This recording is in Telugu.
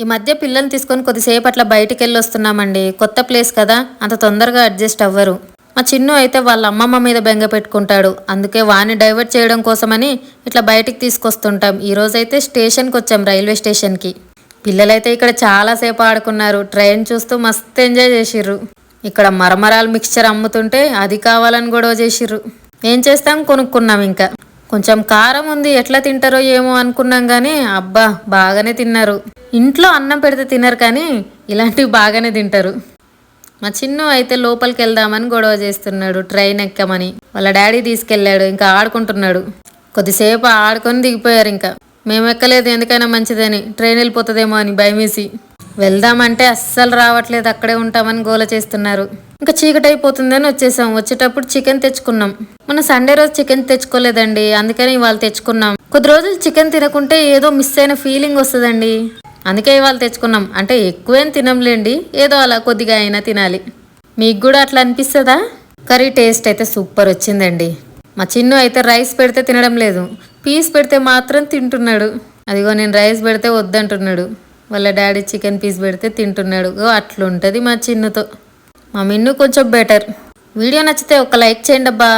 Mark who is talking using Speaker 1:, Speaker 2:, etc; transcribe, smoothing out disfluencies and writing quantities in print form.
Speaker 1: ఈ మధ్య పిల్లల్ని తీసుకొని కొద్దిసేపు అట్లా బయటికి వెళ్ళి వస్తున్నామండి. కొత్త ప్లేస్ కదా, అంత తొందరగా అడ్జస్ట్ అవ్వరు. మా చిన్ను అయితే వాళ్ళ అమ్మమ్మ మీద బెంగ పెట్టుకుంటాడు. అందుకే వాడిని డైవర్ట్ చేయడం కోసమని ఇట్లా బయటికి తీసుకొస్తుంటాం. ఈ రోజైతే స్టేషన్కి వచ్చాం, రైల్వే స్టేషన్కి. పిల్లలైతే ఇక్కడ చాలాసేపు ఆడుకున్నారు. ట్రైన్ చూస్తూ మస్తు ఎంజాయ్ చేసిర్రు. ఇక్కడ మరమరాలు మిక్స్చర్ అమ్ముతుంటే అది కావాలని గొడవ చేసిర్రు. ఏం చేస్తాం, కొనుక్కున్నాం. ఇంకా కొంచెం కారం ఉంది, ఎట్లా తింటారో ఏమో అనుకున్నాం కానీ అబ్బా బాగానే తిన్నారు. ఇంట్లో అన్నం పెడితే తినరు కానీ ఇలాంటివి బాగానే తింటారు. మా చిన్ను అయితే లోపలికి వెళ్దామని గొడవ చేస్తున్నాడు, ట్రైన్ ఎక్కమని. వాళ్ళ డాడీ తీసుకెళ్ళాడు, ఇంకా ఆడుకుంటున్నాడు. కొద్దిసేపు ఆడుకొని దిగిపోయారు. ఇంకా మేము ఎక్కలేదు, ఎందుకైనా మంచిదని, ట్రైన్ వెళ్ళిపోతుందేమో అని భయమేసి. వెళ్దామంటే అస్సలు రావట్లేదు, అక్కడే ఉంటామని గోల చేస్తున్నారు. ఇంకా చీకటి అయిపోతుందని వచ్చేసాం. వచ్చేటప్పుడు చికెన్ తెచ్చుకున్నాం. మన సండే రోజు చికెన్ తెచ్చుకోలేదండి, అందుకని ఇవాళ తెచ్చుకున్నాం. కొద్ది రోజులు చికెన్ తినకుంటే ఏదో మిస్ అయిన ఫీలింగ్ వస్తుందండి, అందుకే ఇవాళ తెచ్చుకున్నాం. అంటే ఎక్కువేం తినంలేండి, ఏదో అలా కొద్దిగా అయినా తినాలి. మీకు కూడా అట్లా అనిపిస్తుందా? కర్రీ టేస్ట్ అయితే సూపర్ వచ్చిందండి. మా చిన్ను అయితే రైస్ పెడితే తినడం లేదు, పీస్ పెడితే మాత్రం తింటున్నాడు. అదిగో నేను రైస్ పెడితే వద్దంటున్నాడు, వాళ్ళ డాడీ చికెన్ పీస్ పెడితే తింటున్నాడు. అట్లుంటుంది మా చిన్నుతో. మా మిన్ను కొంచెం బెటర్. వీడియో నచ్చితే ఒక లైక్ చేయండి అబ్బా.